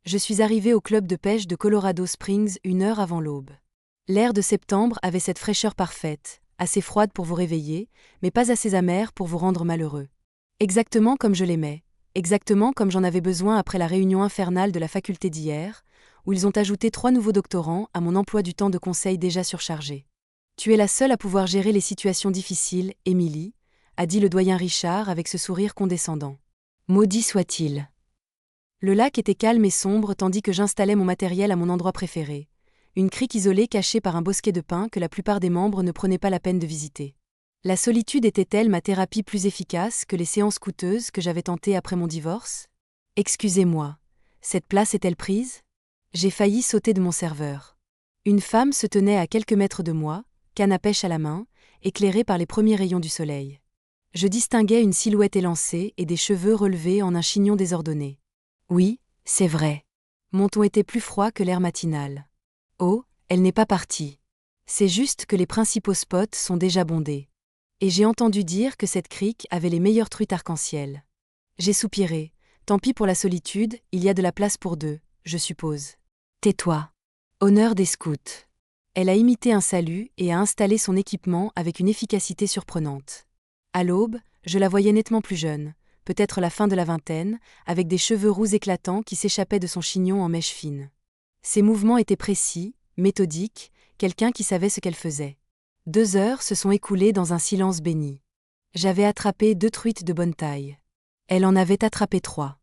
Je suis arrivée au club de pêche de Colorado Springs 1 heure avant l'aube. L'air de septembre avait cette fraîcheur parfaite, assez froide pour vous réveiller, mais pas assez amère pour vous rendre malheureux. Exactement comme je l'aimais, exactement comme j'en avais besoin après la réunion infernale de la faculté d'hier, où ils ont ajouté 3 nouveaux doctorants à mon emploi du temps de conseil déjà surchargé. Tu es la seule à pouvoir gérer les situations difficiles, Émilie, a dit le doyen Richard avec ce sourire condescendant. Maudit soit-il. Le lac était calme et sombre tandis que j'installais mon matériel à mon endroit préféré, une crique isolée cachée par un bosquet de pins que la plupart des membres ne prenaient pas la peine de visiter. La solitude était-elle ma thérapie plus efficace que les séances coûteuses que j'avais tentées après mon divorce? Excusez-moi, cette place est-elle prise? J'ai failli sauter de mon serveur. Une femme se tenait à quelques mètres de moi, canne à pêche à la main, éclairée par les premiers rayons du soleil. Je distinguais une silhouette élancée et des cheveux relevés en un chignon désordonné. Oui, c'est vrai. Mon ton était plus froid que l'air matinal. Oh, elle n'est pas partie. C'est juste que les principaux spots sont déjà bondés. Et j'ai entendu dire que cette crique avait les meilleures truites arc-en-ciel. J'ai soupiré. Tant pis pour la solitude, il y a de la place pour 2, je suppose. Tais-toi. Honneur des scouts. Elle a imité un salut et a installé son équipement avec une efficacité surprenante. À l'aube, je la voyais nettement plus jeune, peut-être la fin de la vingtaine, avec des cheveux roux éclatants qui s'échappaient de son chignon en mèche fine. Ses mouvements étaient précis, méthodiques, quelqu'un qui savait ce qu'elle faisait. 2 heures se sont écoulées dans un silence béni. J'avais attrapé 2 truites de bonne taille. Elle en avait attrapé 3.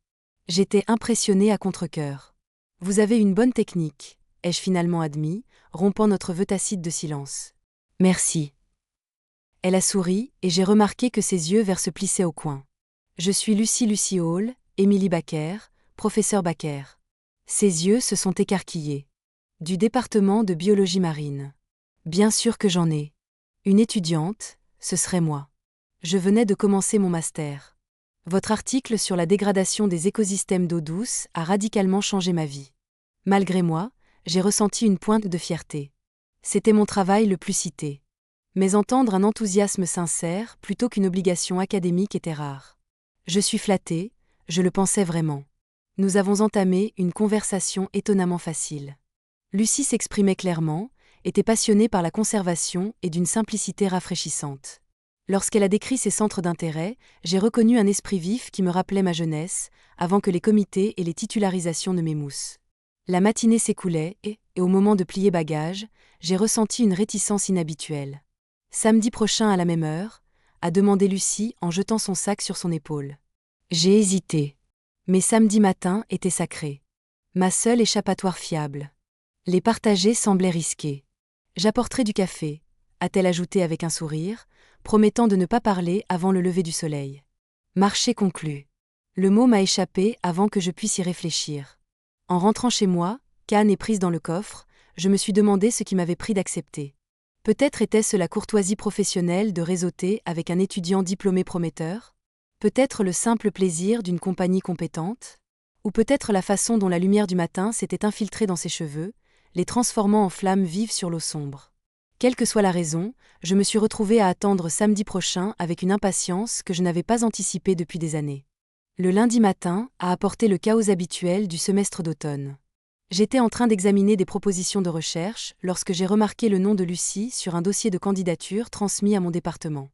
J'étais impressionnée à contre-cœur. Vous avez une bonne technique, ai-je finalement admis, rompant notre vœu tacite de silence. Merci. Elle a souri, et j'ai remarqué que ses yeux verts se plissaient au coin. Je suis Lucy Hall, Émilie Baker, professeur Baker. Ses yeux se sont écarquillés. Du département de biologie marine. Bien sûr que j'en ai. Une étudiante, ce serait moi. Je venais de commencer mon master. Votre article sur la dégradation des écosystèmes d'eau douce a radicalement changé ma vie. Malgré moi, j'ai ressenti une pointe de fierté. C'était mon travail le plus cité. Mais entendre un enthousiasme sincère plutôt qu'une obligation académique était rare. Je suis flattée, je le pensais vraiment. Nous avons entamé une conversation étonnamment facile. Lucy s'exprimait clairement, était passionnée par la conservation et d'une simplicité rafraîchissante. Lorsqu'elle a décrit ses centres d'intérêt, j'ai reconnu un esprit vif qui me rappelait ma jeunesse, avant que les comités et les titularisations ne m'émoussent. La matinée s'écoulait et au moment de plier bagages, j'ai ressenti une réticence inhabituelle. Samedi prochain à la même heure, a demandé Lucy en jetant son sac sur son épaule. J'ai hésité. Mais samedi matin était sacré. Ma seule échappatoire fiable. Les partager semblait risqué. J'apporterai du café, a-t-elle ajouté avec un sourire, promettant de ne pas parler avant le lever du soleil. Marché conclu. Le mot m'a échappé avant que je puisse y réfléchir. En rentrant chez moi, canne et prise dans le coffre, je me suis demandé ce qui m'avait pris d'accepter. Peut-être était-ce la courtoisie professionnelle de réseauter avec un étudiant diplômé prometteur? Peut-être le simple plaisir d'une compagnie compétente? Ou peut-être la façon dont la lumière du matin s'était infiltrée dans ses cheveux, les transformant en flammes vives sur l'eau sombre. Quelle que soit la raison, je me suis retrouvée à attendre samedi prochain avec une impatience que je n'avais pas anticipée depuis des années. Le lundi matin a apporté le chaos habituel du semestre d'automne. J'étais en train d'examiner des propositions de recherche lorsque j'ai remarqué le nom de Lucy sur un dossier de candidature transmis à mon département.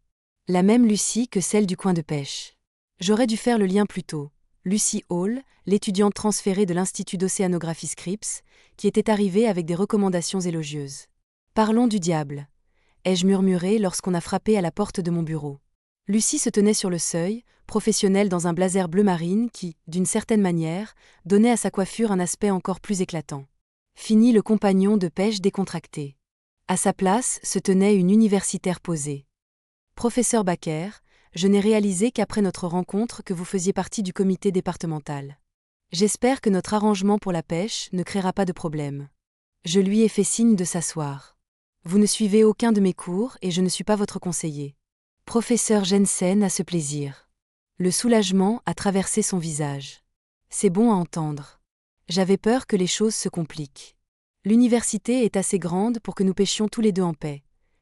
La même Lucy que celle du coin de pêche. J'aurais dû faire le lien plus tôt. Lucy Hall, l'étudiante transférée de l'Institut d'océanographie Scripps, qui était arrivée avec des recommandations élogieuses. Parlons du diable, ai-je murmuré lorsqu'on a frappé à la porte de mon bureau. Lucy se tenait sur le seuil, professionnelle dans un blazer bleu marine qui, d'une certaine manière, donnait à sa coiffure un aspect encore plus éclatant. Fini le compagnon de pêche décontracté. À sa place se tenait une universitaire posée. Professeur Baker, je n'ai réalisé qu'après notre rencontre que vous faisiez partie du comité départemental. J'espère que notre arrangement pour la pêche ne créera pas de problème. Je lui ai fait signe de s'asseoir. Vous ne suivez aucun de mes cours et je ne suis pas votre conseiller. Professeur Jensen a ce plaisir. Le soulagement a traversé son visage. C'est bon à entendre. J'avais peur que les choses se compliquent. L'université est assez grande pour que nous pêchions tous les deux en paix,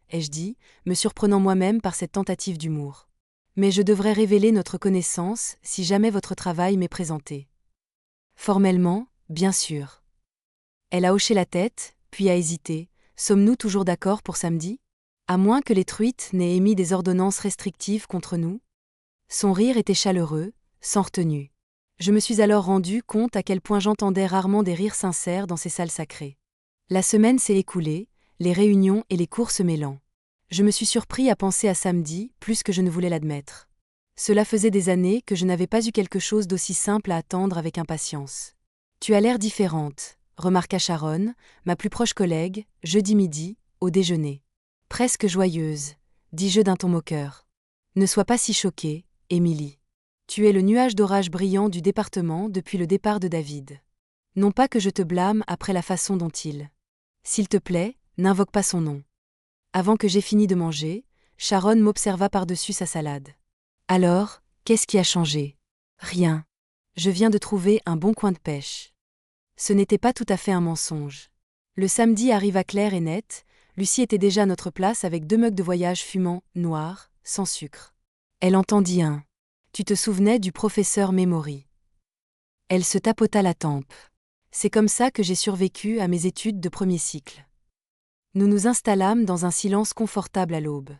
ai-je dit, me surprenant moi-même par cette tentative d'humour. Mais je devrais révéler notre connaissance si jamais votre travail m'est présenté. Formellement, Bien sûr. Elle a hoché la tête, puis a hésité. Sommes-nous toujours d'accord pour samedi? À moins que les truites n'aient émis des ordonnances restrictives contre nous? Son rire était chaleureux, sans retenue. Je me suis alors rendu compte à quel point j'entendais rarement des rires sincères dans ces salles sacrées. La semaine s'est écoulée, les réunions et les cours se mêlant. Je me suis surpris à penser à samedi, plus que je ne voulais l'admettre. Cela faisait des années que je n'avais pas eu quelque chose d'aussi simple à attendre avec impatience. Tu as l'air différente, remarqua Sharon, ma plus proche collègue, jeudi midi, au déjeuner. Presque joyeuse, dis-je d'un ton moqueur. Ne sois pas si choquée, Émilie. Tu es le nuage d'orage brillant du département depuis le départ de David. Non pas que je te blâme après la façon dont il. S'il te plaît, n'invoque pas son nom. Avant que j'aie fini de manger, Sharon m'observa par-dessus sa salade. Alors, qu'est-ce qui a changé? Rien. Je viens de trouver un bon coin de pêche. Ce n'était pas tout à fait un mensonge. Le samedi arriva clair et net, Lucie était déjà à notre place avec 2 mugs de voyage fumants, noirs, sans sucre. Elle entendit un. Tu te souvenais du professeur Memory. Elle se tapota la tempe. C'est comme ça que j'ai survécu à mes études de premier cycle. Nous nous installâmes dans un silence confortable à l'aube.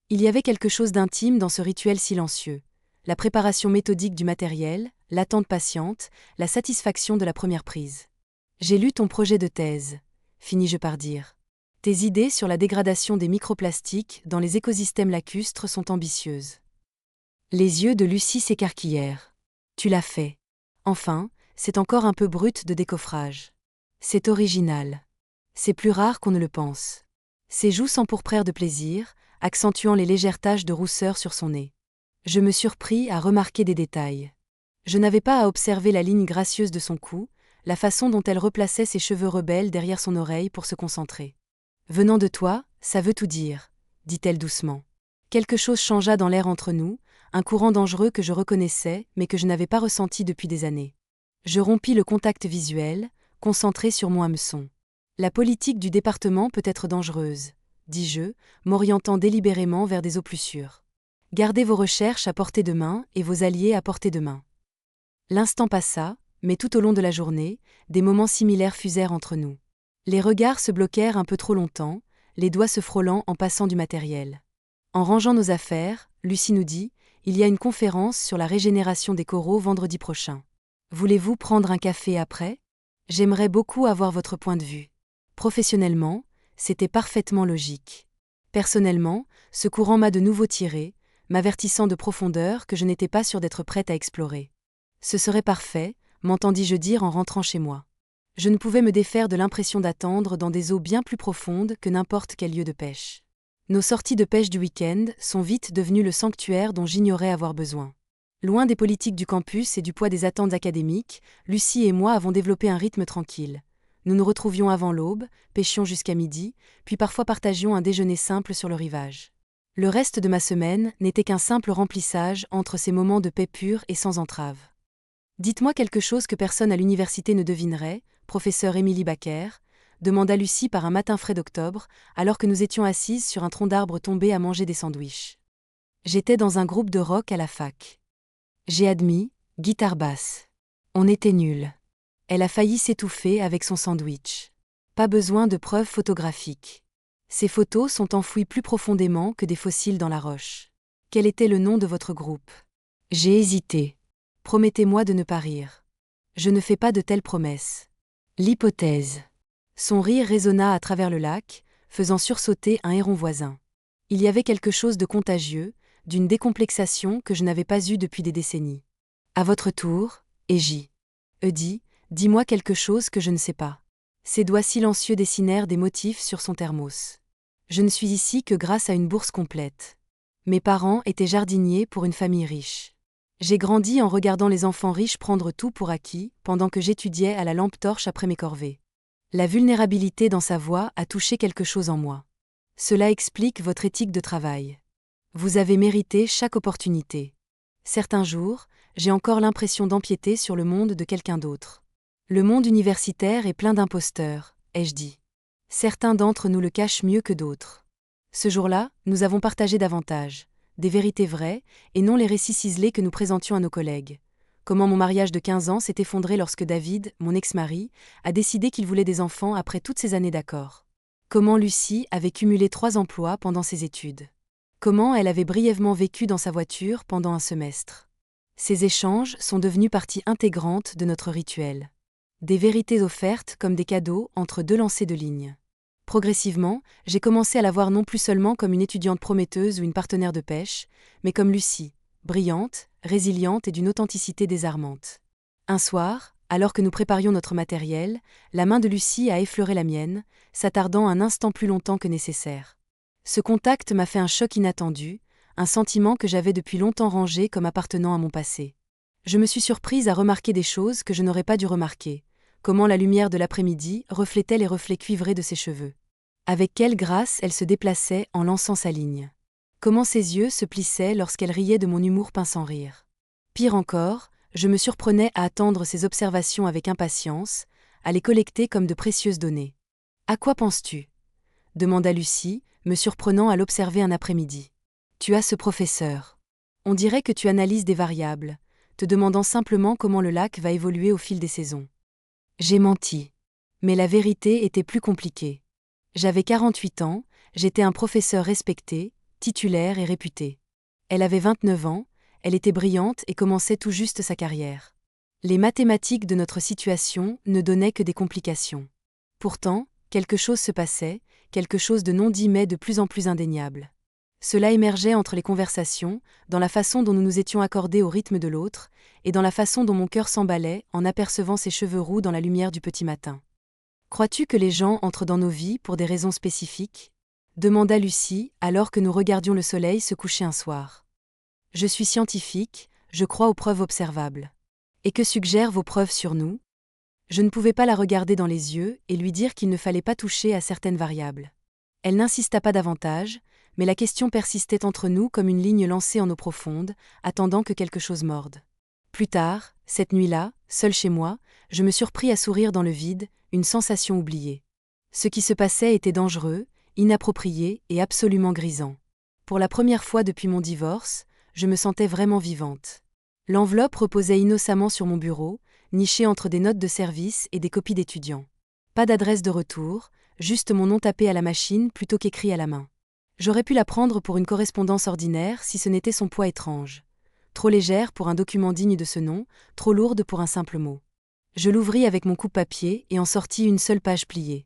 Il y avait quelque chose d'intime dans ce rituel silencieux. La préparation méthodique du matériel, l'attente patiente, la satisfaction de la première prise. J'ai lu ton projet de thèse, finis-je par dire. Tes idées sur la dégradation des microplastiques dans les écosystèmes lacustres sont ambitieuses. Les yeux de Lucie s'écarquillèrent. Tu l'as fait. Enfin, c'est encore un peu brut de décoffrage. C'est original. C'est plus rare qu'on ne le pense. Ses joues s'empourprèrent de plaisir, accentuant les légères taches de rousseur sur son nez. Je me surpris à remarquer des détails. Je n'avais pas à observer la ligne gracieuse de son cou, la façon dont elle replaçait ses cheveux rebelles derrière son oreille pour se concentrer. Venant de toi, ça veut tout dire, dit-elle doucement. Quelque chose changea dans l'air entre nous, un courant dangereux que je reconnaissais mais que je n'avais pas ressenti depuis des années. Je rompis le contact visuel, concentré sur mon hameçon. La politique du département peut être dangereuse, dis-je, m'orientant délibérément vers des eaux plus sûres. Gardez vos recherches à portée de main et vos alliés à portée de main. L'instant passa, mais tout au long de la journée, des moments similaires fusèrent entre nous. Les regards se bloquèrent un peu trop longtemps, les doigts se frôlant en passant du matériel. En rangeant nos affaires, Lucie nous dit « Il y a une conférence sur la régénération des coraux vendredi prochain. Voulez-vous prendre un café après? J'aimerais beaucoup avoir votre point de vue. » Professionnellement, c'était parfaitement logique. Personnellement, ce courant m'a de nouveau tiré, m'avertissant de profondeurs que je n'étais pas sûre d'être prête à explorer. Ce serait parfait, m'entendis-je dire en rentrant chez moi. Je ne pouvais me défaire de l'impression d'attendre dans des eaux bien plus profondes que n'importe quel lieu de pêche. Nos sorties de pêche du week-end sont vite devenues le sanctuaire dont j'ignorais avoir besoin. Loin des politiques du campus et du poids des attentes académiques, Lucie et moi avons développé un rythme tranquille. Nous nous retrouvions avant l'aube, pêchions jusqu'à midi, puis parfois partagions un déjeuner simple sur le rivage. Le reste de ma semaine n'était qu'un simple remplissage entre ces moments de paix pure et sans entrave. Dites-moi quelque chose que personne à l'université ne devinerait, professeur Émilie Baker, demanda Lucie par un matin frais d'octobre, alors que nous étions assises sur un tronc d'arbre tombé à manger des sandwichs. J'étais dans un groupe de rock à la fac. J'ai admis, guitare basse. On était nuls. Elle a failli s'étouffer avec son sandwich. Pas besoin de preuves photographiques. Ces photos sont enfouies plus profondément que des fossiles dans la roche. Quel était le nom de votre groupe? J'ai hésité. Promettez-moi de ne pas rire. Je ne fais pas de telles promesses. L'hypothèse. Son rire résonna à travers le lac, faisant sursauter un héron voisin. Il y avait quelque chose de contagieux, d'une décomplexation que je n'avais pas eue depuis des décennies. À votre tour, Égie. Eudie, dis-moi quelque chose que je ne sais pas. Ses doigts silencieux dessinèrent des motifs sur son thermos. Je ne suis ici que grâce à une bourse complète. Mes parents étaient jardiniers pour une famille riche. J'ai grandi en regardant les enfants riches prendre tout pour acquis, pendant que j'étudiais à la lampe torche après mes corvées. La vulnérabilité dans sa voix a touché quelque chose en moi. Cela explique votre éthique de travail. Vous avez mérité chaque opportunité. Certains jours, j'ai encore l'impression d'empiéter sur le monde de quelqu'un d'autre. Le monde universitaire est plein d'imposteurs, ai-je dit. Certains d'entre nous le cachent mieux que d'autres. Ce jour-là, nous avons partagé davantage, des vérités vraies, et non les récits ciselés que nous présentions à nos collègues. Comment mon mariage de 15 ans s'est effondré lorsque David, mon ex-mari, a décidé qu'il voulait des enfants après toutes ces années d'accord. Comment Lucie avait cumulé 3 emplois pendant ses études. Comment elle avait brièvement vécu dans sa voiture pendant un semestre. Ces échanges sont devenus partie intégrante de notre rituel. Des vérités offertes comme des cadeaux entre 2 lancers de ligne. Progressivement, j'ai commencé à la voir non plus seulement comme une étudiante prometteuse ou une partenaire de pêche, mais comme Lucie, brillante, résiliente et d'une authenticité désarmante. Un soir, alors que nous préparions notre matériel, la main de Lucie a effleuré la mienne, s'attardant un instant plus longtemps que nécessaire. Ce contact m'a fait un choc inattendu, un sentiment que j'avais depuis longtemps rangé comme appartenant à mon passé. Je me suis surprise à remarquer des choses que je n'aurais pas dû remarquer. Comment la lumière de l'après-midi reflétait les reflets cuivrés de ses cheveux. Avec quelle grâce elle se déplaçait en lançant sa ligne. Comment ses yeux se plissaient lorsqu'elle riait de mon humour pince sans rire. Pire encore, je me surprenais à attendre ses observations avec impatience, à les collecter comme de précieuses données. « À quoi penses-tu » demanda Lucie, me surprenant à l'observer un après-midi. « Tu as ce professeur. On dirait que tu analyses des variables, te demandant simplement comment le lac va évoluer au fil des saisons. » J'ai menti. Mais la vérité était plus compliquée. J'avais 48 ans, j'étais un professeur respecté, titulaire et réputé. Elle avait 29 ans, elle était brillante et commençait tout juste sa carrière. Les mathématiques de notre situation ne donnaient que des complications. Pourtant, quelque chose se passait, quelque chose de non dit mais de plus en plus indéniable. Cela émergeait entre les conversations, dans la façon dont nous nous étions accordés au rythme de l'autre, et dans la façon dont mon cœur s'emballait en apercevant ses cheveux roux dans la lumière du petit matin. « Crois-tu que les gens entrent dans nos vies pour des raisons spécifiques » demanda Lucie alors que nous regardions le soleil se coucher un soir. « Je suis scientifique, je crois aux preuves observables. Et que suggèrent vos preuves sur nous » Je ne pouvais pas la regarder dans les yeux et lui dire qu'il ne fallait pas toucher à certaines variables. Elle n'insista pas davantage, mais la question persistait entre nous comme une ligne lancée en eau profonde, attendant que quelque chose morde. Plus tard, cette nuit-là, seule chez moi, je me surpris à sourire dans le vide, une sensation oubliée. Ce qui se passait était dangereux, inapproprié et absolument grisant. Pour la première fois depuis mon divorce, je me sentais vraiment vivante. L'enveloppe reposait innocemment sur mon bureau, nichée entre des notes de service et des copies d'étudiants. Pas d'adresse de retour, juste mon nom tapé à la machine plutôt qu'écrit à la main. J'aurais pu la prendre pour une correspondance ordinaire si ce n'était son poids étrange. Trop légère pour un document digne de ce nom, trop lourde pour un simple mot. Je l'ouvris avec mon coupe-papier et en sortis une seule page pliée.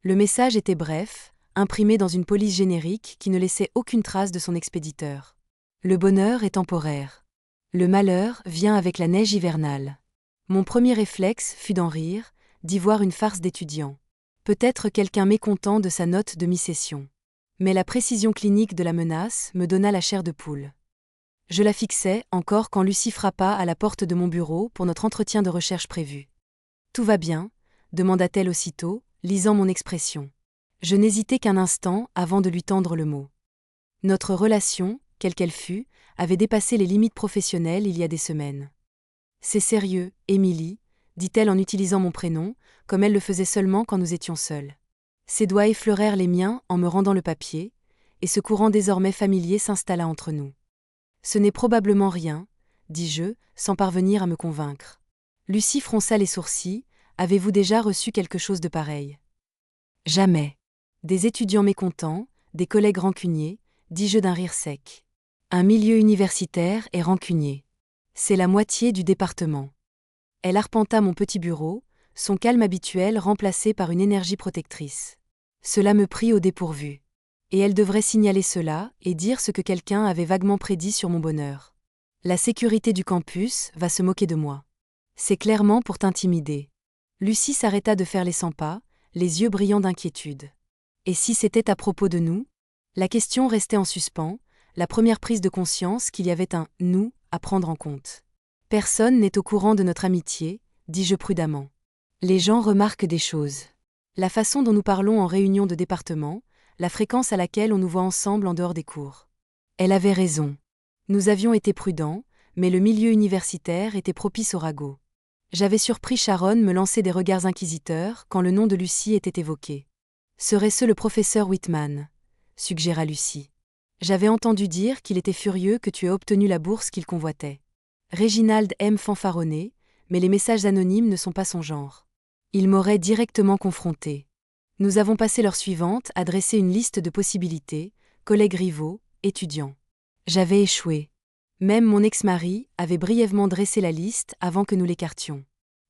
Le message était bref, imprimé dans une police générique qui ne laissait aucune trace de son expéditeur. Le bonheur est temporaire. Le malheur vient avec la neige hivernale. Mon premier réflexe fut d'en rire, d'y voir une farce d'étudiant. Peut-être quelqu'un mécontent de sa note de mi-session. Mais la précision clinique de la menace me donna la chair de poule. Je la fixais encore quand Lucie frappa à la porte de mon bureau pour notre entretien de recherche prévu. « Tout va bien » demanda-t-elle aussitôt, lisant mon expression. Je n'hésitai qu'un instant avant de lui tendre le mot. Notre relation, quelle qu'elle fût, avait dépassé les limites professionnelles il y a des semaines. « C'est sérieux, Émilie » dit-elle en utilisant mon prénom, comme elle le faisait seulement quand nous étions seuls. Ses doigts effleurèrent les miens en me rendant le papier, et ce courant désormais familier s'installa entre nous. « Ce n'est probablement rien, » dis-je, sans parvenir à me convaincre. Lucie fronça les sourcils. « Avez-vous déjà reçu quelque chose de pareil ?»« Jamais. » Des étudiants mécontents, des collègues rancuniers, dis-je d'un rire sec. Un milieu universitaire est rancunier. C'est la moitié du département. Elle arpenta mon petit bureau, son calme habituel remplacé par une énergie protectrice. Cela me prit au dépourvu. Et elle devrait signaler cela et dire ce que quelqu'un avait vaguement prédit sur mon bonheur. La sécurité du campus va se moquer de moi. C'est clairement pour t'intimider. Lucie s'arrêta de faire les 100 pas, les yeux brillants d'inquiétude. Et si c'était à propos de nous ? La question restait en suspens, la première prise de conscience qu'il y avait un « nous » à prendre en compte. Personne n'est au courant de notre amitié, dis-je prudemment. Les gens remarquent des choses. La façon dont nous parlons en réunion de département, la fréquence à laquelle on nous voit ensemble en dehors des cours. Elle avait raison. Nous avions été prudents, mais le milieu universitaire était propice au ragot. J'avais surpris Sharon me lancer des regards inquisiteurs quand le nom de Lucie était évoqué. Serait-ce le professeur Whitman ? Suggéra Lucie. J'avais entendu dire qu'il était furieux que tu aies obtenu la bourse qu'il convoitait. Réginald aime fanfaronner, mais les messages anonymes ne sont pas son genre. Il m'aurait directement confronté. Nous avons passé l'heure suivante à dresser une liste de possibilités, collègues rivaux, étudiants. J'avais échoué. Même mon ex-mari avait brièvement dressé la liste avant que nous l'écartions.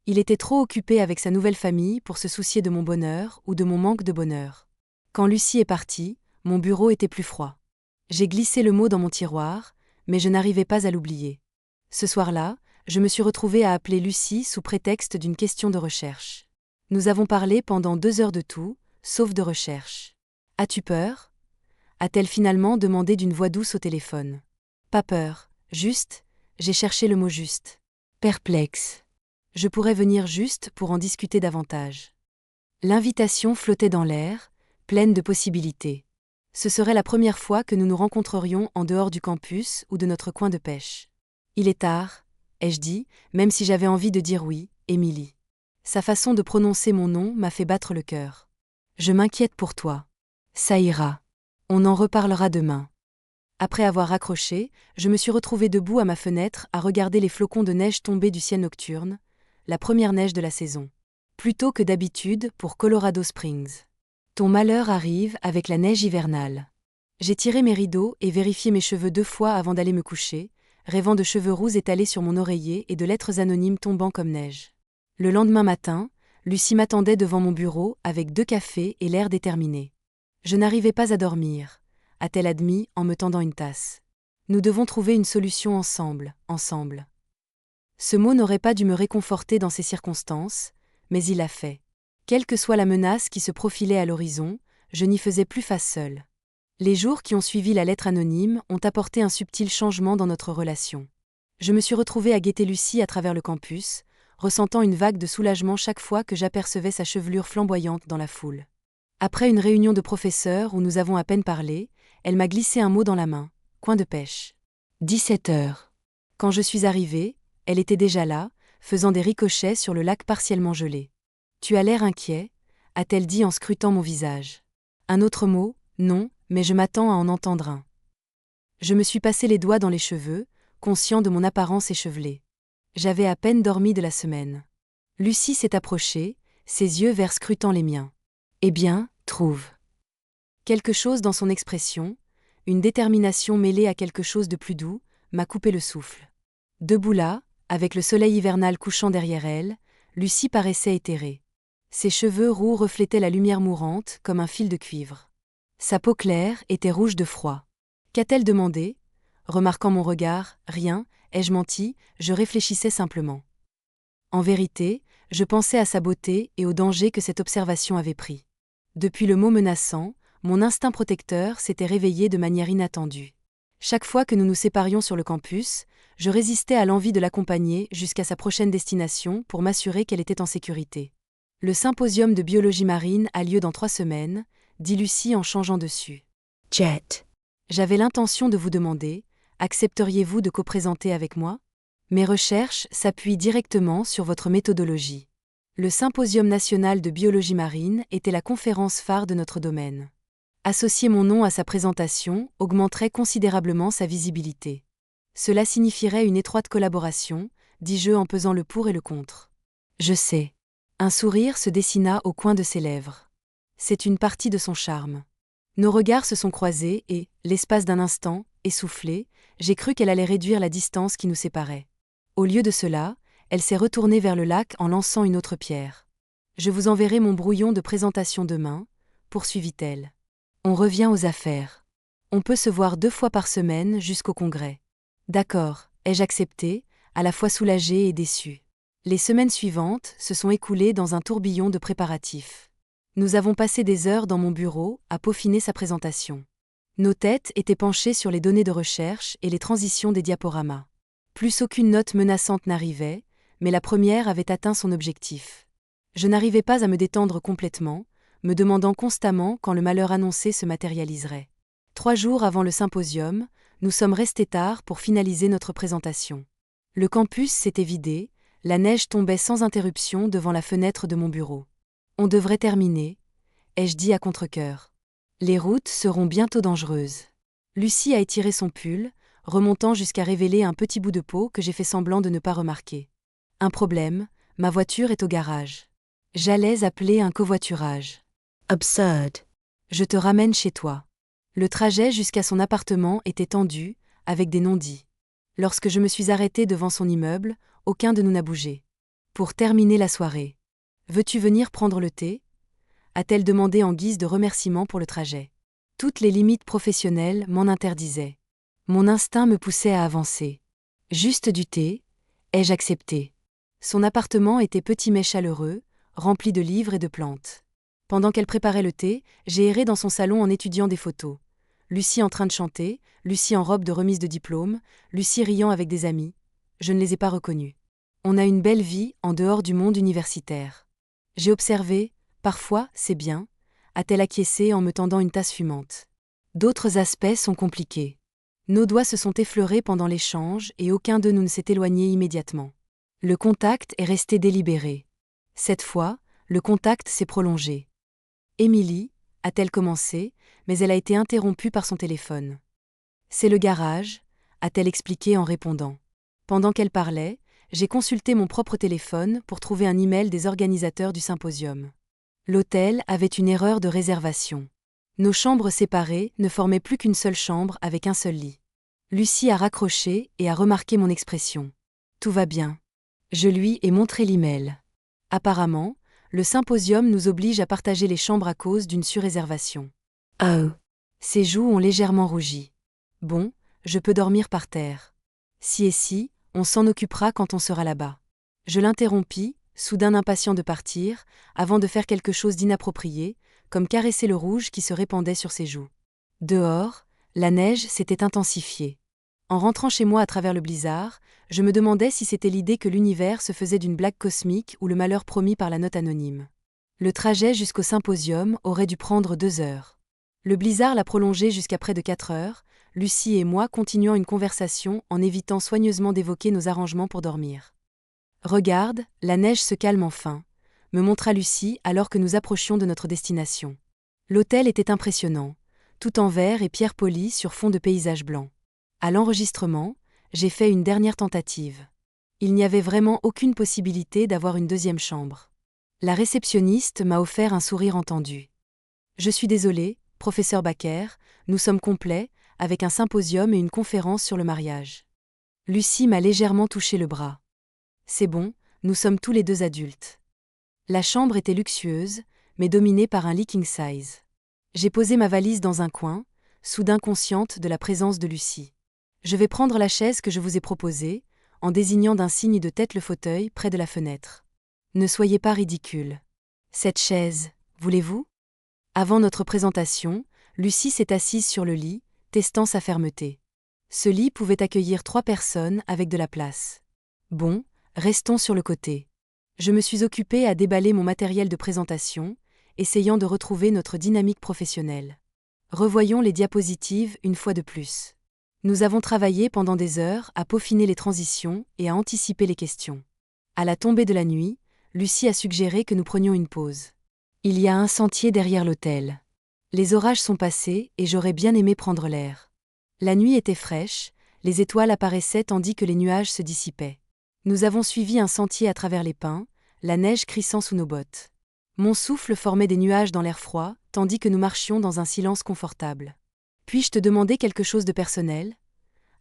Il était trop occupé avec sa nouvelle famille pour se soucier de mon bonheur ou de mon manque de bonheur. Quand Lucie est partie, mon bureau était plus froid. J'ai glissé le mot dans mon tiroir, mais je n'arrivais pas à l'oublier. Ce soir-là, je me suis retrouvée à appeler Lucie sous prétexte d'une question de recherche. Nous avons parlé pendant 2 heures de tout, sauf de recherche. « As-tu peur » a-t-elle finalement demandé d'une voix douce au téléphone. Pas peur, juste, j'ai cherché le mot juste. Perplexe. Je pourrais venir juste pour en discuter davantage. L'invitation flottait dans l'air, pleine de possibilités. Ce serait la première fois que nous nous rencontrerions en dehors du campus ou de notre coin de pêche. Il est tard, ai-je dit, même si j'avais envie de dire oui, Émilie. Sa façon de prononcer mon nom m'a fait battre le cœur. Je m'inquiète pour toi. Ça ira. On en reparlera demain. Après avoir raccroché, je me suis retrouvée debout à ma fenêtre à regarder les flocons de neige tomber du ciel nocturne, la première neige de la saison. Plus tôt que d'habitude pour Colorado Springs. Ton malheur arrive avec la neige hivernale. J'ai tiré mes rideaux et vérifié mes cheveux 2 fois avant d'aller me coucher, rêvant de cheveux roux étalés sur mon oreiller et de lettres anonymes tombant comme neige. Le lendemain matin, Lucie m'attendait devant mon bureau avec 2 cafés et l'air déterminé. Je n'arrivais pas à dormir, a-t-elle admis en me tendant une tasse. Nous devons trouver une solution ensemble. Ce mot n'aurait pas dû me réconforter dans ces circonstances, mais il l'a fait. Quelle que soit la menace qui se profilait à l'horizon, je n'y faisais plus face seule. Les jours qui ont suivi la lettre anonyme ont apporté un subtil changement dans notre relation. Je me suis retrouvée à guetter Lucie à travers le campus, ressentant une vague de soulagement chaque fois que j'apercevais sa chevelure flamboyante dans la foule. Après une réunion de professeurs où nous avons à peine parlé, elle m'a glissé un mot dans la main, coin de pêche. 17 heures. Quand je suis arrivée, elle était déjà là, faisant des ricochets sur le lac partiellement gelé. Tu as l'air inquiet, a-t-elle dit en scrutant mon visage. Un autre mot, non, mais je m'attends à en entendre un. Je me suis passé les doigts dans les cheveux, conscient de mon apparence échevelée. J'avais à peine dormi de la semaine. Lucie s'est approchée, ses yeux verts scrutant les miens. Eh bien, trouve. Quelque chose dans son expression, une détermination mêlée à quelque chose de plus doux, m'a coupé le souffle. Debout là, avec le soleil hivernal couchant derrière elle, Lucie paraissait éthérée. Ses cheveux roux reflétaient la lumière mourante comme un fil de cuivre. Sa peau claire était rouge de froid. Qu'a-t-elle demandé ? Remarquant mon regard, rien, ai-je menti, je réfléchissais simplement. En vérité, je pensais à sa beauté et au danger que cette observation avait pris. Depuis le mot menaçant, mon instinct protecteur s'était réveillé de manière inattendue. Chaque fois que nous nous séparions sur le campus, je résistais à l'envie de l'accompagner jusqu'à sa prochaine destination pour m'assurer qu'elle était en sécurité. Le symposium de biologie marine a lieu dans 3 semaines, dit Lucie en changeant dessus. Jet. J'avais l'intention de vous demander, accepteriez-vous de co-présenter avec moi ? Mes recherches s'appuient directement sur votre méthodologie. Le Symposium national de biologie marine était la conférence phare de notre domaine. Associer mon nom à sa présentation augmenterait considérablement sa visibilité. Cela signifierait une étroite collaboration, dis-je en pesant le pour et le contre. Je sais. Un sourire se dessina au coin de ses lèvres. C'est une partie de son charme. Nos regards se sont croisés et, l'espace d'un instant, essoufflée, j'ai cru qu'elle allait réduire la distance qui nous séparait. Au lieu de cela, elle s'est retournée vers le lac en lançant une autre pierre. Je vous enverrai mon brouillon de présentation demain, poursuivit-elle. On revient aux affaires. On peut se voir 2 fois par semaine jusqu'au congrès. D'accord, ai-je accepté, à la fois soulagée et déçue. Les semaines suivantes se sont écoulées dans un tourbillon de préparatifs. Nous avons passé des heures dans mon bureau à peaufiner sa présentation. Nos têtes étaient penchées sur les données de recherche et les transitions des diaporamas. Plus aucune note menaçante n'arrivait, mais la première avait atteint son objectif. Je n'arrivais pas à me détendre complètement, me demandant constamment quand le malheur annoncé se matérialiserait. 3 jours avant le symposium, nous sommes restés tard pour finaliser notre présentation. Le campus s'était vidé, la neige tombait sans interruption devant la fenêtre de mon bureau. On devrait terminer, ai-je dit à contre-cœur. Les routes seront bientôt dangereuses. Lucie a étiré son pull, remontant jusqu'à révéler un petit bout de peau que j'ai fait semblant de ne pas remarquer. Un problème, ma voiture est au garage. J'allais appeler un covoiturage. Absurd. Je te ramène chez toi. Le trajet jusqu'à son appartement était tendu, avec des non-dits. Lorsque je me suis arrêtée devant son immeuble, aucun de nous n'a bougé. Pour terminer la soirée. Veux-tu venir prendre le thé ? A-t-elle demandé en guise de remerciement pour le trajet. Toutes les limites professionnelles m'en interdisaient. Mon instinct me poussait à avancer. Juste du thé, ai-je accepté. Son appartement était petit mais chaleureux, rempli de livres et de plantes. Pendant qu'elle préparait le thé, j'ai erré dans son salon en étudiant des photos. Lucie en train de chanter, Lucie en robe de remise de diplôme, Lucie riant avec des amis. Je ne les ai pas reconnus. On a une belle vie en dehors du monde universitaire. J'ai observé, parfois, c'est bien, a-t-elle acquiescé en me tendant une tasse fumante. D'autres aspects sont compliqués. Nos doigts se sont effleurés pendant l'échange et aucun de nous ne s'est éloigné immédiatement. Le contact est resté délibéré. Cette fois, le contact s'est prolongé. Émilie, a-t-elle commencé, mais elle a été interrompue par son téléphone. C'est le garage, a-t-elle expliqué en répondant. Pendant qu'elle parlait, j'ai consulté mon propre téléphone pour trouver un email des organisateurs du symposium. L'hôtel avait une erreur de réservation. Nos chambres séparées ne formaient plus qu'une seule chambre avec un seul lit. Lucie a raccroché et a remarqué mon expression. Tout va bien. Je lui ai montré l'email. Apparemment, le symposium nous oblige à partager les chambres à cause d'une surréservation. Oh. Ses joues ont légèrement rougi. Bon, je peux dormir par terre. Si et si, on s'en occupera quand on sera là-bas. Je l'interrompis, soudain impatient de partir, avant de faire quelque chose d'inapproprié, comme caresser le rouge qui se répandait sur ses joues. Dehors, la neige s'était intensifiée. En rentrant chez moi à travers le blizzard, je me demandais si c'était l'idée que l'univers se faisait d'une blague cosmique ou le malheur promis par la note anonyme. Le trajet jusqu'au symposium aurait dû prendre 2 heures. Le blizzard l'a prolongé jusqu'à près de 4 heures, Lucie et moi continuant une conversation en évitant soigneusement d'évoquer nos arrangements pour dormir. Regarde, la neige se calme enfin, me montra Lucie alors que nous approchions de notre destination. L'hôtel était impressionnant, tout en verre et pierre polie sur fond de paysage blanc. À l'enregistrement, j'ai fait une dernière tentative. Il n'y avait vraiment aucune possibilité d'avoir une deuxième chambre. La réceptionniste m'a offert un sourire entendu. Je suis désolée, professeur Baker, nous sommes complets, avec un symposium et une conférence sur le mariage. Lucie m'a légèrement touché le bras. C'est bon, nous sommes tous les deux adultes. La chambre était luxueuse, mais dominée par un lit king size. J'ai posé ma valise dans un coin, soudain consciente de la présence de Lucie. Je vais prendre la chaise que je vous ai proposée, en désignant d'un signe de tête le fauteuil près de la fenêtre. Ne soyez pas ridicule. Cette chaise, voulez-vous ? Avant notre présentation, Lucie s'est assise sur le lit, testant sa fermeté. Ce lit pouvait accueillir 3 personnes avec de la place. Bon, restons sur le côté. Je me suis occupée à déballer mon matériel de présentation, essayant de retrouver notre dynamique professionnelle. Revoyons les diapositives une fois de plus. Nous avons travaillé pendant des heures à peaufiner les transitions et à anticiper les questions. À la tombée de la nuit, Lucie a suggéré que nous prenions une pause. Il y a un sentier derrière l'hôtel. Les orages sont passés et j'aurais bien aimé prendre l'air. La nuit était fraîche, les étoiles apparaissaient tandis que les nuages se dissipaient. Nous avons suivi un sentier à travers les pins, la neige crissant sous nos bottes. Mon souffle formait des nuages dans l'air froid, tandis que nous marchions dans un silence confortable. Puis-je te demander quelque chose de personnel ?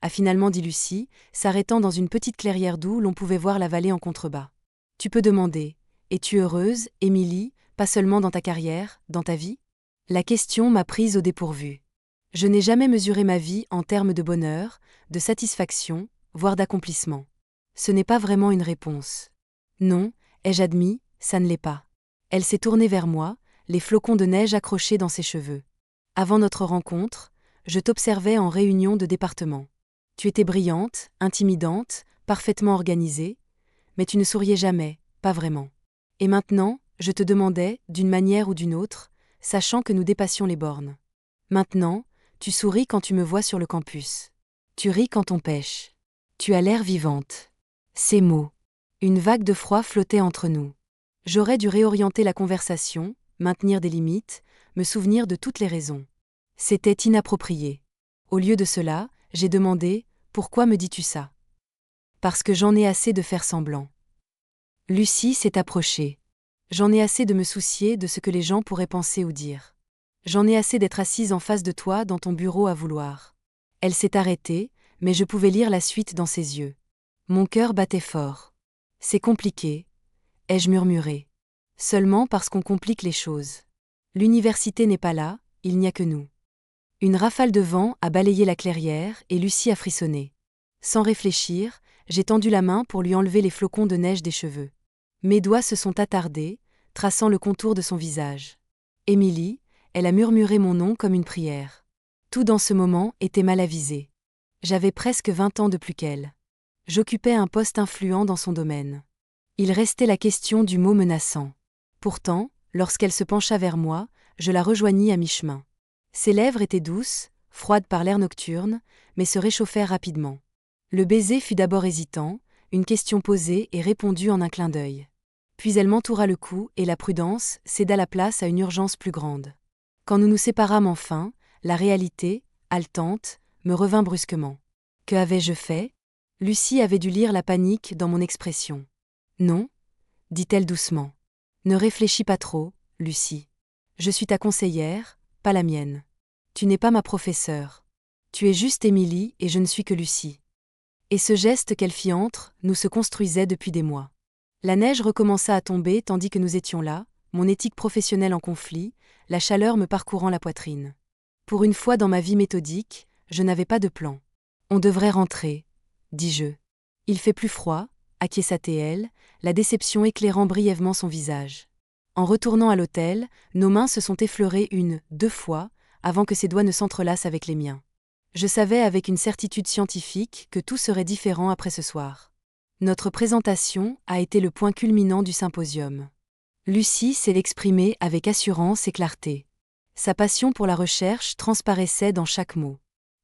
A finalement dit Lucie, s'arrêtant dans une petite clairière d'où l'on pouvait voir la vallée en contrebas. Tu peux demander, es-tu heureuse, Émilie, pas seulement dans ta carrière, dans ta vie ? La question m'a prise au dépourvu. Je n'ai jamais mesuré ma vie en termes de bonheur, de satisfaction, voire d'accomplissement. Ce n'est pas vraiment une réponse. Non, ai-je admis, ça ne l'est pas. Elle s'est tournée vers moi, les flocons de neige accrochés dans ses cheveux. Avant notre rencontre, je t'observais en réunion de département. Tu étais brillante, intimidante, parfaitement organisée, mais tu ne souriais jamais, pas vraiment. Et maintenant, je te demandais, d'une manière ou d'une autre, sachant que nous dépassions les bornes. Maintenant, tu souris quand tu me vois sur le campus. Tu ris quand on pêche. Tu as l'air vivante. Ces mots. Une vague de froid flottait entre nous. J'aurais dû réorienter la conversation, maintenir des limites, me souvenir de toutes les raisons. C'était inapproprié. Au lieu de cela, j'ai demandé Pourquoi me dis-tu ça? Parce que j'en ai assez de faire semblant. Lucie s'est approchée. J'en ai assez de me soucier de ce que les gens pourraient penser ou dire. J'en ai assez d'être assise en face de toi dans ton bureau à vouloir. Elle s'est arrêtée, mais je pouvais lire la suite dans ses yeux. Mon cœur battait fort. C'est compliqué, ai-je murmuré. Seulement parce qu'on complique les choses. L'université n'est pas là, il n'y a que nous. Une rafale de vent a balayé la clairière et Lucie a frissonné. Sans réfléchir, j'ai tendu la main pour lui enlever les flocons de neige des cheveux. Mes doigts se sont attardés, traçant le contour de son visage. Émilie, elle a murmuré mon nom comme une prière. Tout dans ce moment était mal avisé. J'avais presque 20 ans de plus qu'elle. J'occupais un poste influent dans son domaine. Il restait la question du mot menaçant. Pourtant, lorsqu'elle se pencha vers moi, je la rejoignis à mi-chemin. Ses lèvres étaient douces, froides par l'air nocturne, mais se réchauffèrent rapidement. Le baiser fut d'abord hésitant, une question posée et répondue en un clin d'œil. Puis elle m'entoura le cou et la prudence céda la place à une urgence plus grande. Quand nous nous séparâmes enfin, la réalité, haletante, me revint brusquement. Que avais-je fait? Lucie avait dû lire la panique dans mon expression. Non, dit-elle doucement. Ne réfléchis pas trop, Lucie. Je suis ta conseillère, pas la mienne. Tu n'es pas ma professeure. Tu es juste Émilie et je ne suis que Lucie. Et ce geste qu'elle fit entre nous se construisait depuis des mois. La neige recommença à tomber tandis que nous étions là, mon éthique professionnelle en conflit, la chaleur me parcourant la poitrine. Pour une fois dans ma vie méthodique, je n'avais pas de plan. On devrait rentrer, dis-je. Il fait plus froid, acquiesça-t-elle, la déception éclairant brièvement son visage. En retournant à l'hôtel, nos mains se sont effleurées deux fois, avant que ses doigts ne s'entrelacent avec les miens. Je savais avec une certitude scientifique que tout serait différent après ce soir. Notre présentation a été le point culminant du symposium. Lucie s'est exprimée avec assurance et clarté. Sa passion pour la recherche transparaissait dans chaque mot.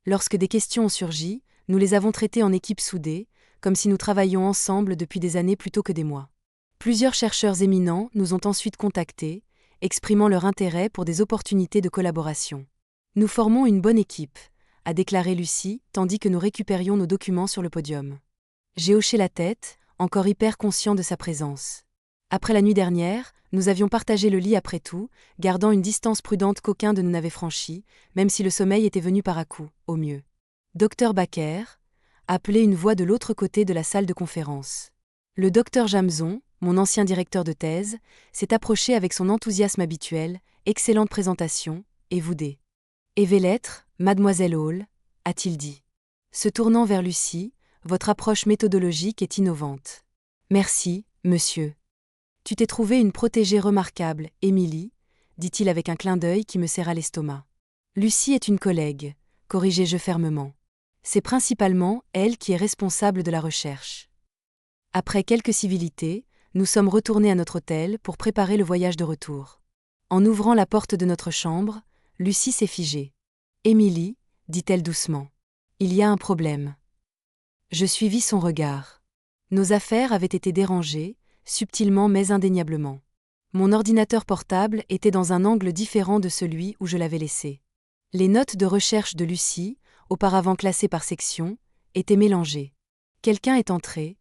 Lorsque des questions ont surgi, nous les avons traitées en équipe soudée, comme si nous travaillions ensemble depuis des années plutôt que des mois. Plusieurs chercheurs éminents nous ont ensuite contactés, exprimant leur intérêt pour des opportunités de collaboration. Nous formons une bonne équipe, a déclaré Lucie, tandis que nous récupérions nos documents sur le podium. J'ai hoché la tête, encore hyper conscient de sa présence. Après la nuit dernière, nous avions partagé le lit après tout, gardant une distance prudente qu'aucun de nous n'avait franchie, même si le sommeil était venu par à-coups, au mieux. Docteur Baker, appelait une voix de l'autre côté de la salle de conférence. Le docteur Jamzon, mon ancien directeur de thèse, s'est approché avec son enthousiasme habituel, excellente présentation, et voudé. Et lettres, mademoiselle Hall, a-t-il dit. Se tournant vers Lucie, votre approche méthodologique est innovante. Merci, monsieur. Tu t'es trouvé une protégée remarquable, Émilie, dit-il avec un clin d'œil qui me serra l'estomac. Lucie est une collègue, corrigeai-je fermement. C'est principalement elle qui est responsable de la recherche. Après quelques civilités, nous sommes retournés à notre hôtel pour préparer le voyage de retour. En ouvrant la porte de notre chambre, Lucie s'est figée. Émilie, dit-elle doucement. Il y a un problème. Je suivis son regard. Nos affaires avaient été dérangées, subtilement mais indéniablement. Mon ordinateur portable était dans un angle différent de celui où je l'avais laissé. Les notes de recherche de Lucie, auparavant classées par section, étaient mélangées. Quelqu'un est entré,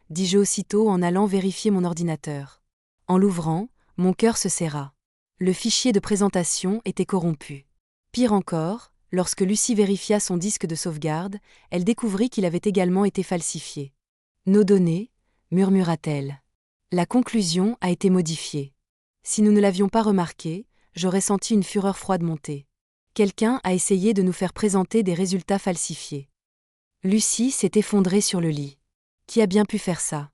dis-je aussitôt en allant vérifier mon ordinateur. En l'ouvrant, mon cœur se serra. Le fichier de présentation était corrompu. Pire encore, lorsque Lucie vérifia son disque de sauvegarde, elle découvrit qu'il avait également été falsifié. Nos données, murmura-t-elle. La conclusion a été modifiée. Si nous ne l'avions pas remarqué, j'aurais senti une fureur froide monter. Quelqu'un a essayé de nous faire présenter des résultats falsifiés. Lucie s'est effondrée sur le lit. Qui a bien pu faire ça?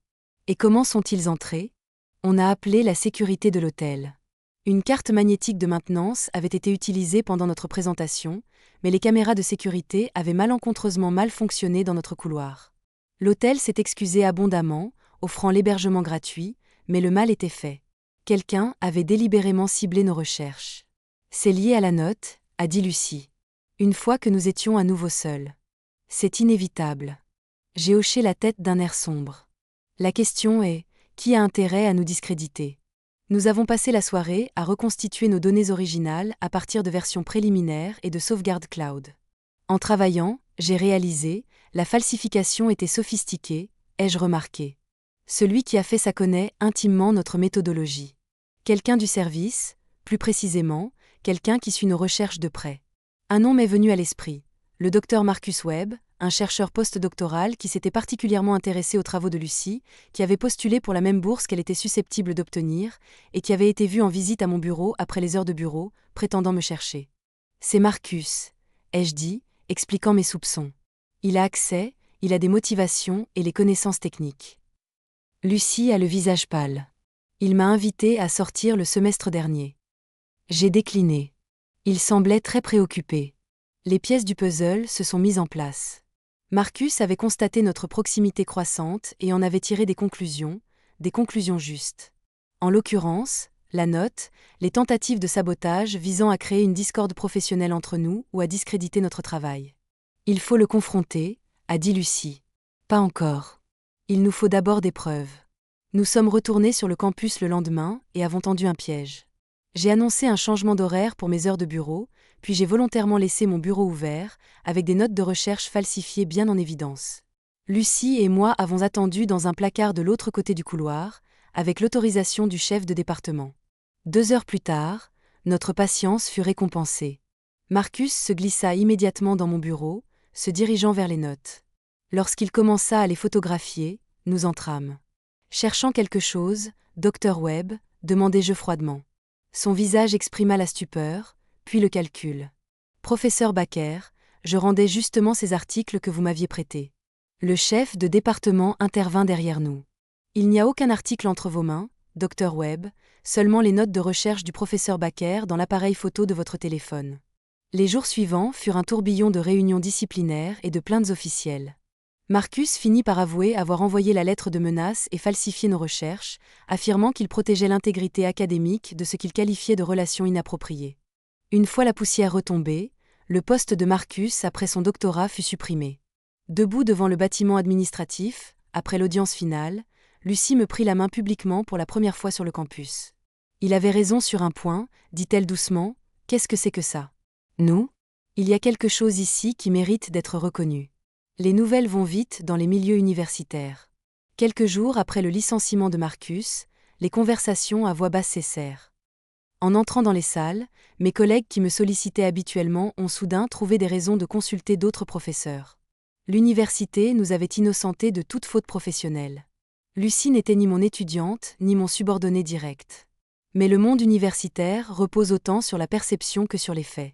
Et comment sont-ils entrés? On a appelé la sécurité de l'hôtel. Une carte magnétique de maintenance avait été utilisée pendant notre présentation, mais les caméras de sécurité avaient malencontreusement mal fonctionné dans notre couloir. L'hôtel s'est excusé abondamment, offrant l'hébergement gratuit, mais le mal était fait. Quelqu'un avait délibérément ciblé nos recherches. C'est lié à la note, a dit Lucie. Une fois que nous étions à nouveau seuls. C'est inévitable. J'ai hoché la tête d'un air sombre. La question est, qui a intérêt à nous discréditer? Nous avons passé la soirée à reconstituer nos données originales à partir de versions préliminaires et de sauvegarde cloud. En travaillant, j'ai réalisé, La falsification était sophistiquée, ai-je remarqué. Celui qui a fait ça connaît intimement notre méthodologie. Quelqu'un du service, plus précisément, quelqu'un qui suit nos recherches de près. Un nom m'est venu à l'esprit, le docteur Marcus Webb, un chercheur postdoctoral qui s'était particulièrement intéressé aux travaux de Lucie, qui avait postulé pour la même bourse qu'elle était susceptible d'obtenir, et qui avait été vu en visite à mon bureau après les heures de bureau, prétendant me chercher. C'est Marcus, ai-je dit, expliquant mes soupçons. Il a accès, il a des motivations et les connaissances techniques. Lucie a le visage pâle. Il m'a invité à sortir le semestre dernier. J'ai décliné. Il semblait très préoccupé. Les pièces du puzzle se sont mises en place. Marcus avait constaté notre proximité croissante et en avait tiré des conclusions justes. En l'occurrence, la note, les tentatives de sabotage visant à créer une discorde professionnelle entre nous ou à discréditer notre travail. Il faut le confronter, a dit Lucie. Pas encore. Il nous faut d'abord des preuves. Nous sommes retournés sur le campus le lendemain et avons tendu un piège. J'ai annoncé un changement d'horaire pour mes heures de bureau, puis j'ai volontairement laissé mon bureau ouvert, avec des notes de recherche falsifiées bien en évidence. Lucie et moi avons attendu dans un placard de l'autre côté du couloir, avec l'autorisation du chef de département. 2 heures plus tard, notre patience fut récompensée. Marcus se glissa immédiatement dans mon bureau, se dirigeant vers les notes. Lorsqu'il commença à les photographier, nous entrâmes. Cherchant quelque chose, Dr Webb, demandai-je froidement. Son visage exprima la stupeur, puis le calcul. Professeur Baker, je rendais justement ces articles que vous m'aviez prêtés. Le chef de département intervint derrière nous. Il n'y a aucun article entre vos mains, Dr Webb, seulement les notes de recherche du professeur Baker dans l'appareil photo de votre téléphone. Les jours suivants furent un tourbillon de réunions disciplinaires et de plaintes officielles. Marcus finit par avouer avoir envoyé la lettre de menace et falsifié nos recherches, affirmant qu'il protégeait l'intégrité académique de ce qu'il qualifiait de relations inappropriées. Une fois la poussière retombée, le poste de Marcus après son doctorat fut supprimé. Debout devant le bâtiment administratif, après l'audience finale, Lucie me prit la main publiquement pour la première fois sur le campus. Il avait raison sur un point, dit-elle doucement, qu'est-ce que c'est que ça ? Nous ? Il y a quelque chose ici qui mérite d'être reconnu. Les nouvelles vont vite dans les milieux universitaires. Quelques jours après le licenciement de Marcus, les conversations à voix basse cessèrent. En entrant dans les salles, mes collègues qui me sollicitaient habituellement ont soudain trouvé des raisons de consulter d'autres professeurs. L'université nous avait innocentés de toute faute professionnelle. Lucie n'était ni mon étudiante, ni mon subordonné direct. Mais le monde universitaire repose autant sur la perception que sur les faits.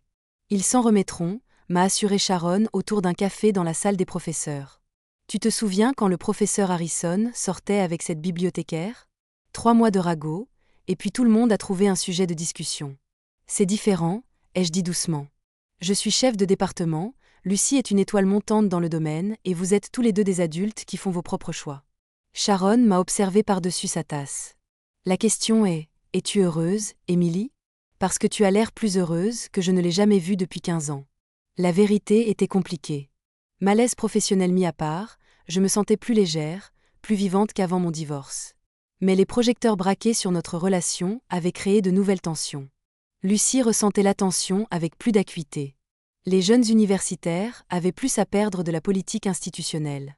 Ils s'en remettront, m'a assuré Sharon autour d'un café dans la salle des professeurs. Tu te souviens quand le professeur Harrison sortait avec cette bibliothécaire ? 3 mois de ragot, et puis tout le monde a trouvé un sujet de discussion. C'est différent, ai-je dit doucement. Je suis chef de département, Lucie est une étoile montante dans le domaine, et vous êtes tous les deux des adultes qui font vos propres choix. Sharon m'a observé par-dessus sa tasse. La question est, es-tu heureuse, Émilie ? Parce que tu as l'air plus heureuse que je ne l'ai jamais vue depuis 15 ans. La vérité était compliquée. Malaise professionnel mis à part, je me sentais plus légère, plus vivante qu'avant mon divorce. Mais les projecteurs braqués sur notre relation avaient créé de nouvelles tensions. Lucie ressentait la tension avec plus d'acuité. Les jeunes universitaires avaient plus à perdre de la politique institutionnelle.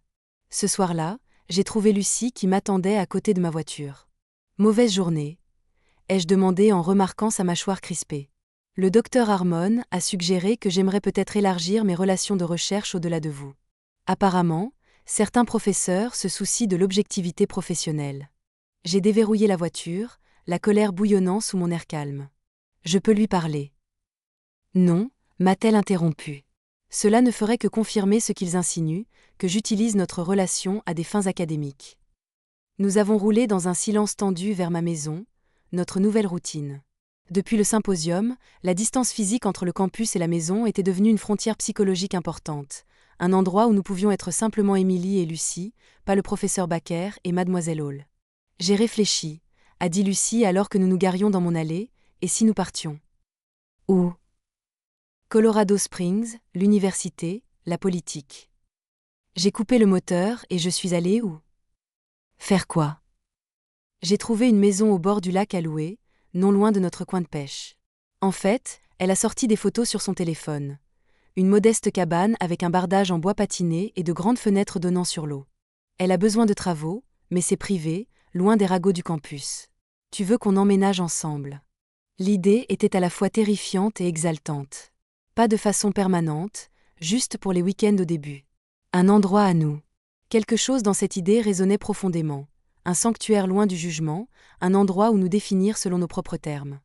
Ce soir-là, j'ai trouvé Lucie qui m'attendait à côté de ma voiture. Mauvaise journée, ai-je demandé en remarquant sa mâchoire crispée. Le docteur Harmon a suggéré que j'aimerais peut-être élargir mes relations de recherche au-delà de vous. Apparemment, certains professeurs se soucient de l'objectivité professionnelle. J'ai déverrouillé la voiture, la colère bouillonnant sous mon air calme. Je peux lui parler. Non, m'a-t-elle interrompu. Cela ne ferait que confirmer ce qu'ils insinuent, que j'utilise notre relation à des fins académiques. Nous avons roulé dans un silence tendu vers ma maison, notre nouvelle routine. Depuis le symposium, la distance physique entre le campus et la maison était devenue une frontière psychologique importante, un endroit où nous pouvions être simplement Émilie et Lucie, pas le professeur Baker et mademoiselle Hall. J'ai réfléchi, a dit Lucie alors que nous nous garions dans mon allée, et si nous partions ? Où ? Colorado Springs, l'université, la politique. J'ai coupé le moteur et je suis allée où ? Faire quoi ? J'ai trouvé une maison au bord du lac à louer, non loin de notre coin de pêche. En fait, elle a sorti des photos sur son téléphone. une modeste cabane avec un bardage en bois patiné et de grandes fenêtres donnant sur l'eau. Elle a besoin de travaux, mais c'est privé, loin des ragots du campus. Tu veux qu'on emménage ensemble. L'idée était à la fois terrifiante et exaltante. Pas de façon permanente, juste pour les week-ends au début. Un endroit à nous. Quelque chose dans cette idée résonnait profondément. Un sanctuaire loin du jugement, un endroit où nous définir selon nos propres termes.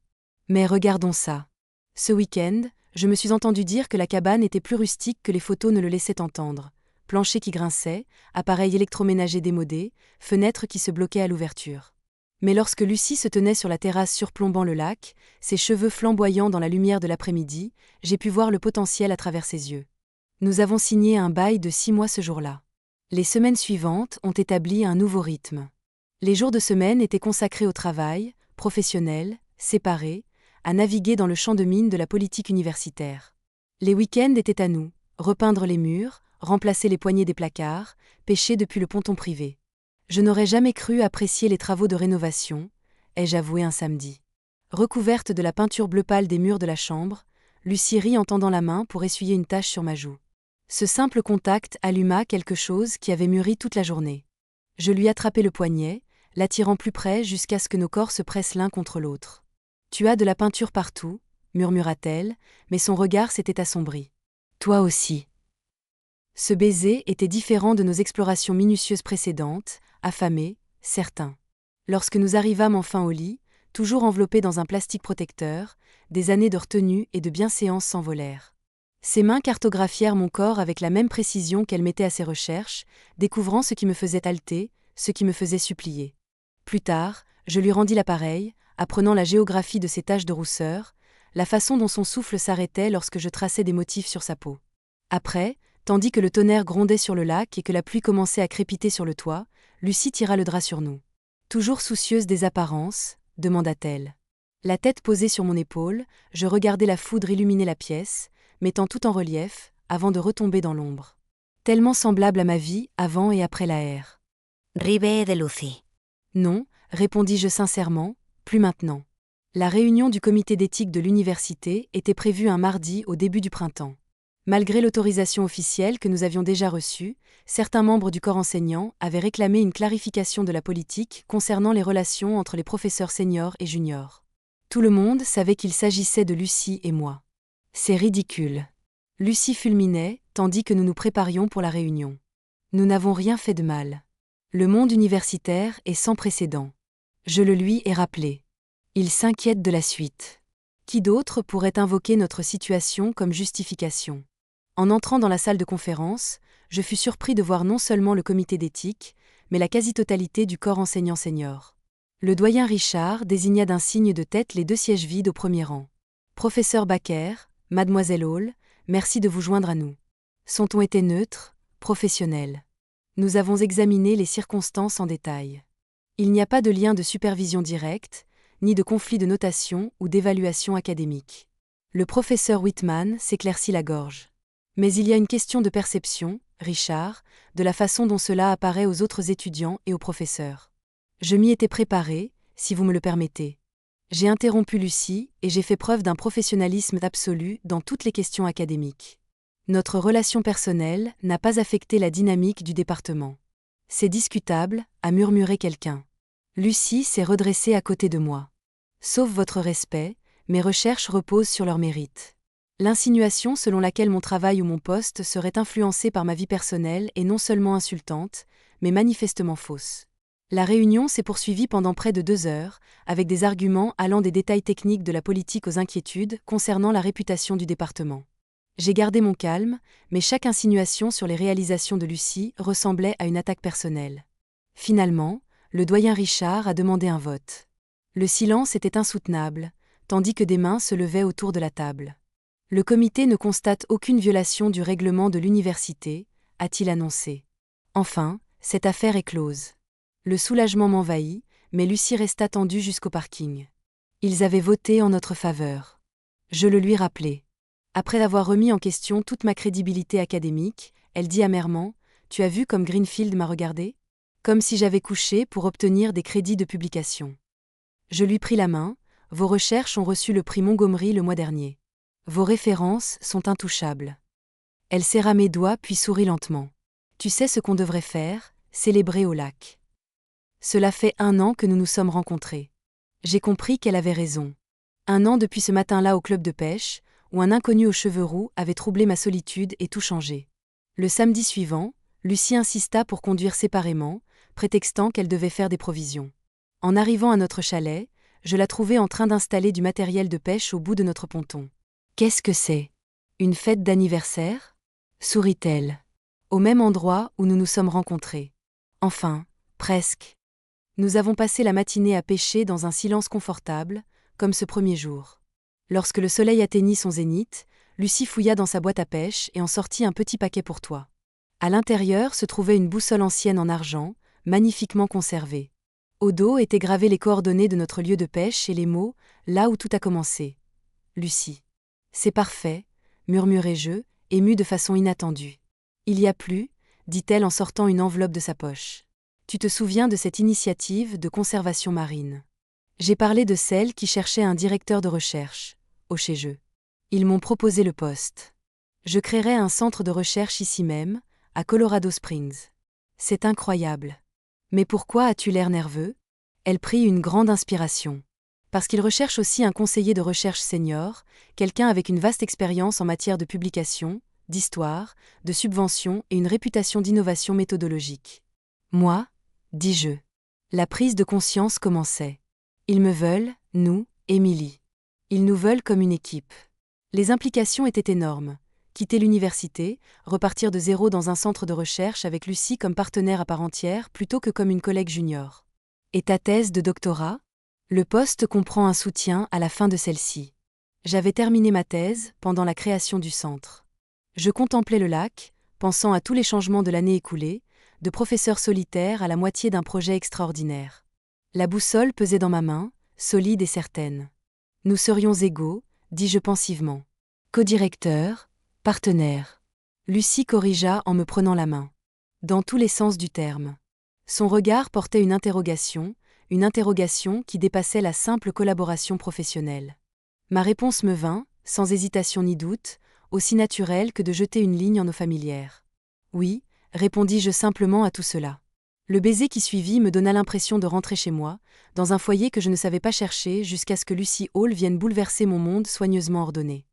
Mais regardons ça. Ce week-end, je me suis entendu dire que la cabane était plus rustique que les photos ne le laissaient entendre. Plancher qui grinçait, appareil électroménager démodé, fenêtres qui se bloquaient à l'ouverture. Mais lorsque Lucie se tenait sur la terrasse surplombant le lac, ses cheveux flamboyants dans la lumière de l'après-midi, j'ai pu voir le potentiel à travers ses yeux. Nous avons signé un bail de 6 mois ce jour-là. Les semaines suivantes ont établi un nouveau rythme. Les jours de semaine étaient consacrés au travail, professionnel, séparés, à naviguer dans le champ de mine de la politique universitaire. Les week-ends étaient à nous, repeindre les murs, remplacer les poignées des placards, pêcher depuis le ponton privé. Je n'aurais jamais cru apprécier les travaux de rénovation, ai-je avoué un samedi. Recouverte de la peinture bleu pâle des murs de la chambre, Lucie rit en tendant la main pour essuyer une tache sur ma joue. Ce simple contact alluma quelque chose qui avait mûri toute la journée. Je lui attrapai le poignet, l'attirant plus près jusqu'à ce que nos corps se pressent l'un contre l'autre. « Tu as de la peinture partout », murmura-t-elle, mais son regard s'était assombri. « Toi aussi. » Ce baiser était différent de nos explorations minutieuses précédentes, affamés, certains. Lorsque nous arrivâmes enfin au lit, toujours enveloppés dans un plastique protecteur, des années de retenue et de bienséance s'envolèrent. Ses mains cartographièrent mon corps avec la même précision qu'elle mettait à ses recherches, découvrant ce qui me faisait halter, ce qui me faisait supplier. Plus tard, je lui rendis l'appareil, apprenant la géographie de ses taches de rousseur, la façon dont son souffle s'arrêtait lorsque je traçais des motifs sur sa peau. Après, tandis que le tonnerre grondait sur le lac et que la pluie commençait à crépiter sur le toit, Lucie tira le drap sur nous. « Toujours soucieuse des apparences ?» demanda-t-elle. La tête posée sur mon épaule, je regardais la foudre illuminer la pièce, mettant tout en relief, avant de retomber dans l'ombre. Tellement semblable à ma vie avant et après la ère. Rive de Lucie. Non, répondis-je sincèrement, plus maintenant. La réunion du comité d'éthique de l'université était prévue un mardi au début du printemps. Malgré l'autorisation officielle que nous avions déjà reçue, certains membres du corps enseignant avaient réclamé une clarification de la politique concernant les relations entre les professeurs seniors et juniors. Tout le monde savait qu'il s'agissait de Lucie et moi. C'est ridicule. Lucie fulminait, tandis que nous nous préparions pour la réunion. Nous n'avons rien fait de mal. Le monde universitaire est sans précédent. Je le lui ai rappelé. Il s'inquiète de la suite. Qui d'autre pourrait invoquer notre situation comme justification ? En entrant dans la salle de conférence, je fus surpris de voir non seulement le comité d'éthique, mais la quasi-totalité du corps enseignant senior. Le doyen Richard désigna d'un signe de tête les 2 sièges vides au premier rang. « Professeur Baker, Mademoiselle Hall, merci de vous joindre à nous. » Son ton était neutre, professionnel. Nous avons examiné les circonstances en détail. Il n'y a pas de lien de supervision directe, ni de conflit de notation ou d'évaluation académique. Le professeur Whitman s'éclaircit la gorge. Mais il y a une question de perception, Richard, de la façon dont cela apparaît aux autres étudiants et aux professeurs. Je m'y étais préparé, si vous me le permettez. J'ai interrompu Lucie et j'ai fait preuve d'un professionnalisme absolu dans toutes les questions académiques. Notre relation personnelle n'a pas affecté la dynamique du département. C'est discutable, a murmuré quelqu'un. Lucie s'est redressée à côté de moi. Sauf votre respect, mes recherches reposent sur leur mérite. L'insinuation selon laquelle mon travail ou mon poste serait influencé par ma vie personnelle est non seulement insultante, mais manifestement fausse. La réunion s'est poursuivie pendant près de 2 heures, avec des arguments allant des détails techniques de la politique aux inquiétudes concernant la réputation du département. J'ai gardé mon calme, mais chaque insinuation sur les réalisations de Lucie ressemblait à une attaque personnelle. Finalement, le doyen Richard a demandé un vote. Le silence était insoutenable, tandis que des mains se levaient autour de la table. Le comité ne constate aucune violation du règlement de l'université, a-t-il annoncé. Enfin, cette affaire est close. Le soulagement m'envahit, mais Lucie resta tendue jusqu'au parking. Ils avaient voté en notre faveur. Je le lui rappelai. Après avoir remis en question toute ma crédibilité académique, elle dit amèrement « Tu as vu comme Greenfield m'a regardé ? Comme si j'avais couché pour obtenir des crédits de publication. » Je lui pris la main. « Vos recherches ont reçu le prix Montgomery le mois dernier. Vos références sont intouchables. Elle serra mes doigts puis sourit lentement. Tu sais ce qu'on devrait faire, célébrer au lac. Cela fait 1 an que nous nous sommes rencontrés. J'ai compris qu'elle avait raison. 1 an depuis ce matin-là au club de pêche, où un inconnu aux cheveux roux avait troublé ma solitude et tout changé. Le samedi suivant, Lucie insista pour conduire séparément, prétextant qu'elle devait faire des provisions. En arrivant à notre chalet, je la trouvai en train d'installer du matériel de pêche au bout de notre ponton. Qu'est-ce que c'est? Une fête d'anniversaire? Sourit-elle. Au même endroit où nous nous sommes rencontrés. Enfin, presque. Nous avons passé la matinée à pêcher dans un silence confortable, comme ce premier jour. Lorsque le soleil atteignit son zénith, Lucie fouilla dans sa boîte à pêche et en sortit un petit paquet pour toi. À l'intérieur se trouvait une boussole ancienne en argent, magnifiquement conservée. Au dos étaient gravées les coordonnées de notre lieu de pêche et les mots « là où tout a commencé ». Lucie. C'est parfait, murmurai-je, ému de façon inattendue. Il y a plus, dit-elle en sortant une enveloppe de sa poche. Tu te souviens de cette initiative de conservation marine? J'ai parlé de celle qui cherchait un directeur de recherche, hochai-je. Ils m'ont proposé le poste. Je créerai un centre de recherche ici même, à Colorado Springs. C'est incroyable. Mais pourquoi as-tu l'air nerveux? Elle prit une grande inspiration. Parce qu'il recherche aussi un conseiller de recherche senior, quelqu'un avec une vaste expérience en matière de publication, d'histoire, de subvention et une réputation d'innovation méthodologique. Moi, dis-je. La prise de conscience commençait. Ils me veulent, nous, Émilie. Ils nous veulent comme une équipe. Les implications étaient énormes. Quitter l'université, repartir de zéro dans un centre de recherche avec Lucie comme partenaire à part entière plutôt que comme une collègue junior. Et ta thèse de doctorat? Le poste comprend un soutien à la fin de celle-ci. J'avais terminé ma thèse pendant la création du centre. Je contemplais le lac, pensant à tous les changements de l'année écoulée, de professeur solitaire à la moitié d'un projet extraordinaire. La boussole pesait dans ma main, solide et certaine. Nous serions égaux, dis-je pensivement. Co-directeur, partenaire. Lucie corrigea en me prenant la main. Dans tous les sens du terme. Son regard portait une interrogation qui dépassait la simple collaboration professionnelle. Ma réponse me vint, sans hésitation ni doute, aussi naturelle que de jeter une ligne en eau familière. Oui, répondis-je simplement à tout cela. Le baiser qui suivit me donna l'impression de rentrer chez moi, dans un foyer que je ne savais pas chercher jusqu'à ce que Lucie Hall vienne bouleverser mon monde soigneusement ordonné.